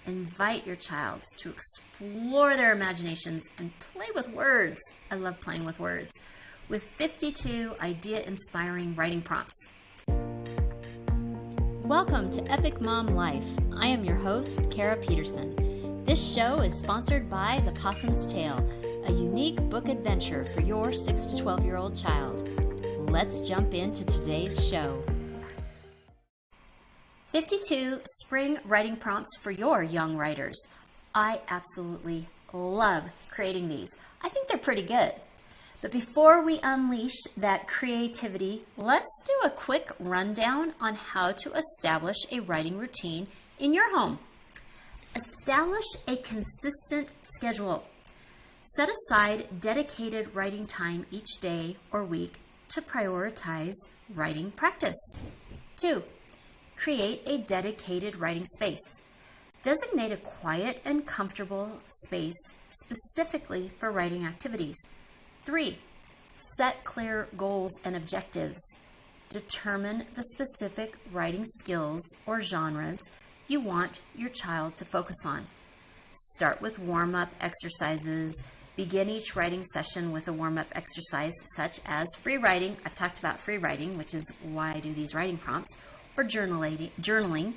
invite your child to explore their imaginations and play with words. I love playing with words, with 52 idea-inspiring writing prompts. Welcome to Epic Mom Life. I am your host, Kara Peterson. This show is sponsored by The Possum's Tale, a unique book adventure for your 6 to 12-year-old child. Let's jump into today's show. 52 spring writing prompts for your young writers. I absolutely love creating these. I think they're pretty good. But before we unleash that creativity, let's do a quick rundown on how to establish a writing routine in your home. Establish a consistent schedule. Set aside dedicated writing time each day or week to prioritize writing practice. 2. Create a dedicated writing space. Designate a quiet and comfortable space specifically for writing activities. 3. Set clear goals and objectives. Determine the specific writing skills or genres you want your child to focus on. Start with warm-up exercises. Begin each writing session with a warm-up exercise such as free writing. I've talked about free writing, which is why I do these writing prompts, or journaling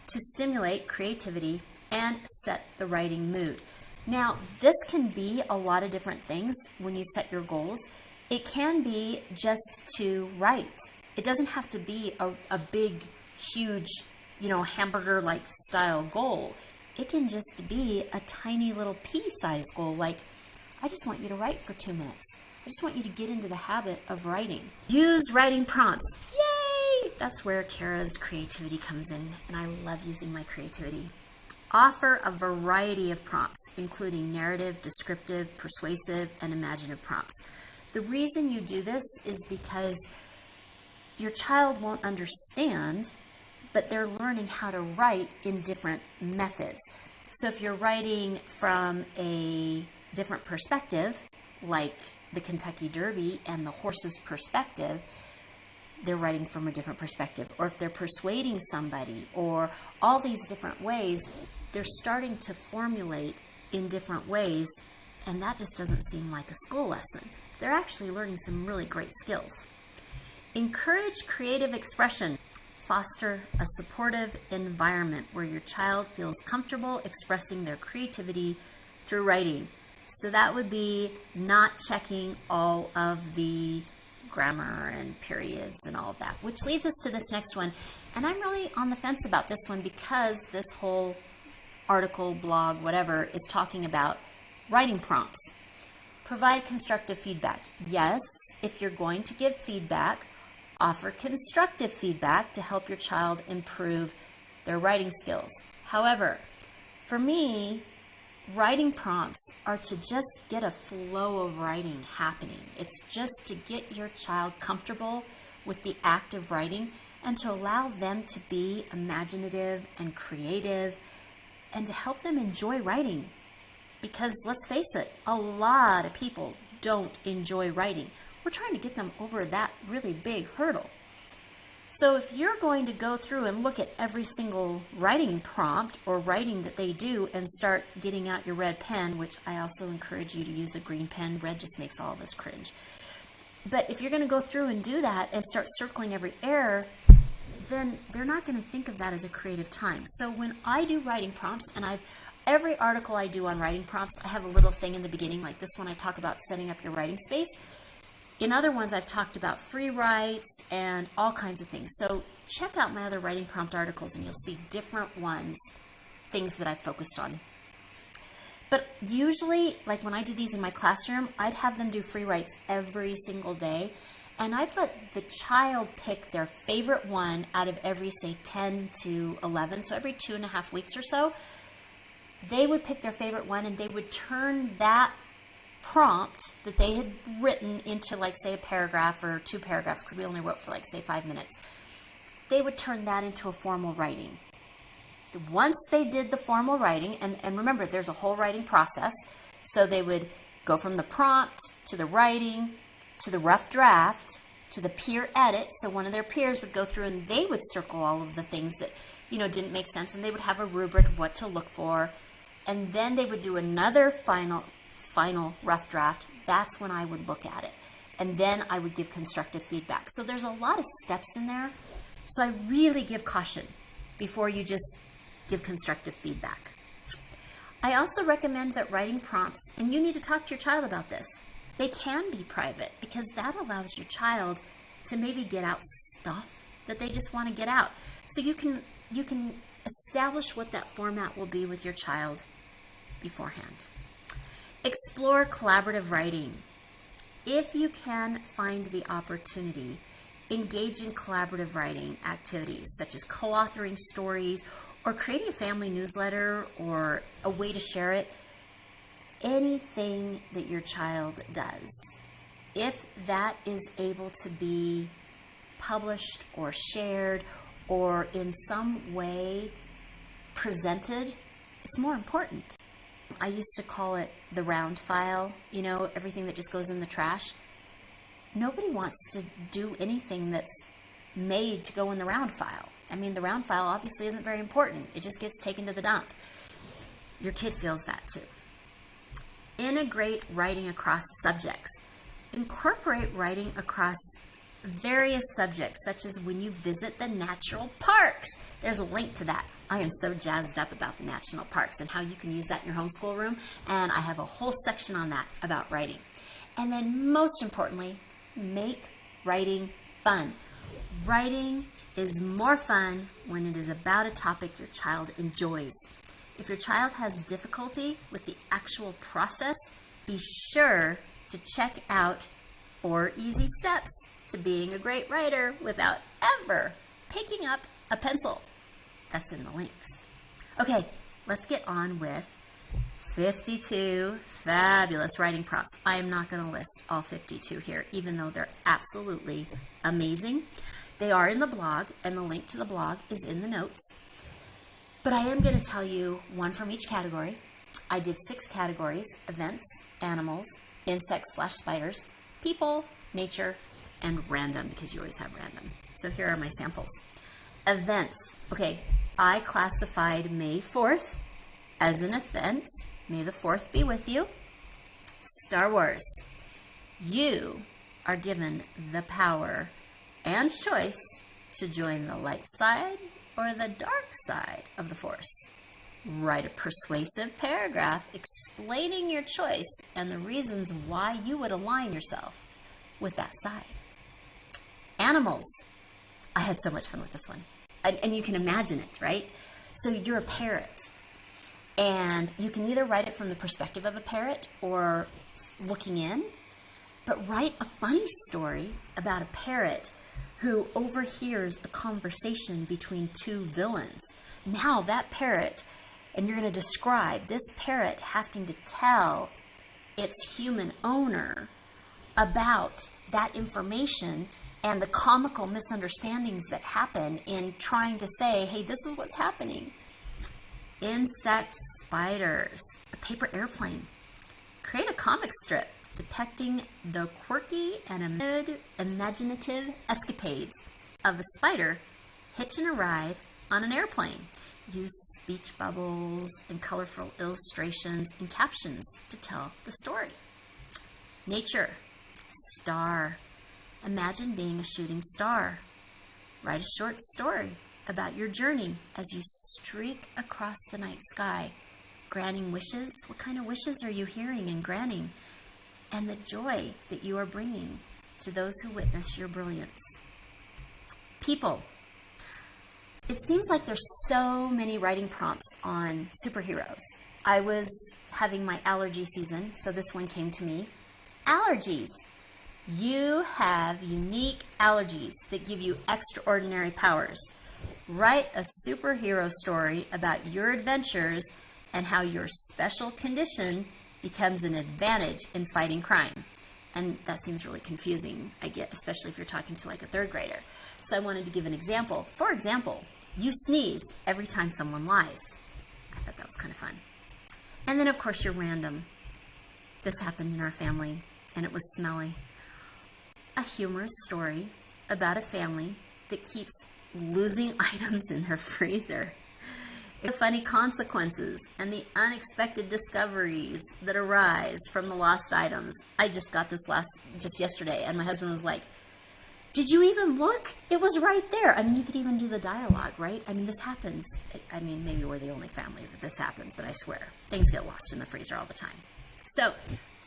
to stimulate creativity and set the writing mood. Now, this can be a lot of different things when you set your goals. It can be just to write. It doesn't have to be a big, huge, hamburger-like style goal. It can just be a tiny little pea-sized goal, like, I just want you to write for 2 minutes. I just want you to get into the habit of writing. Use writing prompts. Yay! That's where Kara's creativity comes in, and I love using my creativity. Offer a variety of prompts, including narrative, descriptive, persuasive, and imaginative prompts. The reason you do this is because your child won't understand, but they're learning how to write in different methods. So if you're writing from a different perspective, like the Kentucky Derby and the horse's perspective, they're writing from a different perspective. Or if they're persuading somebody, or all these different ways, they're starting to formulate in different ways, and that just doesn't seem like a school lesson. They're actually learning some really great skills. Encourage creative expression. Foster a supportive environment where your child feels comfortable expressing their creativity through writing. So that would be not checking all of the grammar and periods and all of that, which leads us to this next one. And I'm really on the fence about this one because this whole article, blog, whatever, is talking about writing prompts. Provide constructive feedback. Yes, if you're going to give feedback, offer constructive feedback to help your child improve their writing skills. However, for me, writing prompts are to just get a flow of writing happening. It's just to get your child comfortable with the act of writing and to allow them to be imaginative and creative and to help them enjoy writing. Because let's face it, a lot of people don't enjoy writing. We're trying to get them over that really big hurdle. So if you're going to go through and look at every single writing prompt or writing that they do and start getting out your red pen, which I also encourage you to use a green pen, red just makes all of us cringe. But if you're going to go through and do that and start circling every error, then they're not going to think of that as a creative time. So when I do writing prompts, and every article I do on writing prompts, I have a little thing in the beginning, like this one I talk about setting up your writing space. In other ones, I've talked about free writes and all kinds of things. So check out my other writing prompt articles and you'll see different ones, things that I've focused on. But usually, like when I do these in my classroom, I'd have them do free writes every single day. And I'd let the child pick their favorite one out of every, say, 10 to 11. So every 2.5 weeks or so, they would pick their favorite one and they would turn that prompt that they had written into, like, say, a paragraph or 2 paragraphs, because we only wrote for, like, say, 5 minutes. They would turn that into a formal writing. Once they did the formal writing, and remember, there's a whole writing process, so they would go from the prompt to the writing to the rough draft to the peer edit. So one of their peers would go through and they would circle all of the things that didn't make sense, and they would have a rubric of what to look for, and then they would do another final rough draft. That's when I would look at it, and then I would give constructive feedback. So there's a lot of steps in there, so I really give caution before you just give constructive feedback. I also recommend that writing prompts, and you need to talk to your child about this, they can be private, because that allows your child to maybe get out stuff that they just want to get out. So you can establish what that format will be with your child beforehand. Explore collaborative writing. If you can find the opportunity, engage in collaborative writing activities such as co-authoring stories or creating a family newsletter or a way to share it. Anything that your child does, if that is able to be published or shared or in some way presented, it's more important. I used to call it the round file, everything that just goes in the trash. Nobody wants to do anything that's made to go in the round file. I mean, the round file obviously isn't very important. It just gets taken to the dump. Your kid feels that too. Integrate writing across subjects. Incorporate writing across various subjects, such as when you visit the natural parks. There's a link to that. I am so jazzed up about the national parks and how you can use that in your homeschool room, and I have a whole section on that about writing. And then most importantly, make writing fun. Writing is more fun when it is about a topic your child enjoys. If your child has difficulty with the actual process, be sure to check out 4 easy steps to being a great writer without ever picking up a pencil. That's in the links. Okay, let's get on with 52 fabulous writing prompts. I am not going to list all 52 here, even though they're absolutely amazing. They are in the blog, and the link to the blog is in the notes. But I am going to tell you one from each category. I did 6 categories: events, animals, insects/spiders, people, nature, and random, because you always have random. So here are my samples. Events. Okay, I classified May 4th as an event. May the 4th be with you. Star Wars. You are given the power and choice to join the light side or the dark side of the Force. Write a persuasive paragraph explaining your choice and the reasons why you would align yourself with that side. Animals. I had so much fun with this one. And you can imagine it, right? So you're a parrot, and you can either write it from the perspective of a parrot or looking in, but write a funny story about a parrot who overhears a conversation between 2 villains. Now that parrot, and you're going to describe this parrot having to tell its human owner about that information and the comical misunderstandings that happen in trying to say, hey, this is what's happening. Insect spiders, a paper airplane. Create a comic strip depicting the quirky and imaginative escapades of a spider hitching a ride on an airplane. Use speech bubbles and colorful illustrations and captions to tell the story. Nature. Star. Imagine being a shooting star. Write a short story about your journey as you streak across the night sky. Granting wishes. What kind of wishes are you hearing and granting? And the joy that you are bringing to those who witness your brilliance. People. It seems like there's so many writing prompts on superheroes. I was having my allergy season, so this one came to me. Allergies. You have unique allergies that give you extraordinary powers. Write a superhero story about your adventures and how your special condition becomes an advantage in fighting crime. And that seems really confusing, I get, especially if you're talking to like a 3rd grader. So I wanted to give an example. For example, you sneeze every time someone lies. I thought that was kind of fun. And then, of course, you're random. This happened in our family, and it was smelly. A humorous story about a family that keeps losing items in their freezer. The funny consequences and the unexpected discoveries that arise from the lost items. I just got this just yesterday, and my husband was like, "Did you even look? It was right there." I mean, you could even do the dialogue, right? I mean, this happens. I mean, maybe we're the only family that this happens, but I swear, things get lost in the freezer all the time. So,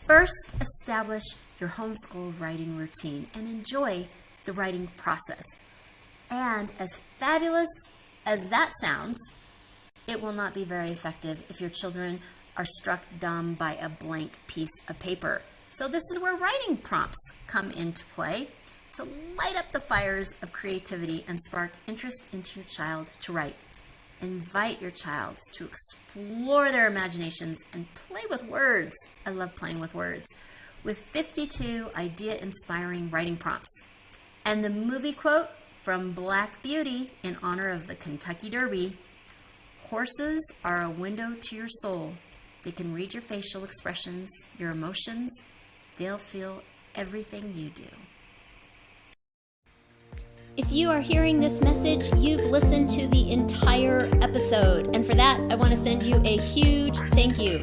first, establish your homeschool writing routine and enjoy the writing process. And as fabulous as that sounds, it will not be very effective if your children are struck dumb by a blank piece of paper. So this is where writing prompts come into play to light up the fires of creativity and spark interest into your child to write. Invite your child to explore their imaginations and play with words. I love playing with words. With 52 idea-inspiring writing prompts. And the movie quote from Black Beauty in honor of the Kentucky Derby: "Horses are a window to your soul. They can read your facial expressions, your emotions. They'll feel everything you do." If you are hearing this message, you've listened to the entire episode. And for that, I want to send you a huge thank you.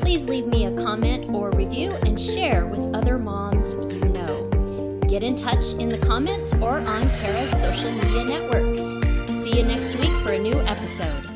Please leave me a comment or review and share with other moms you know. Get in touch in the comments or on Kara's social media networks. See you next week for a new episode.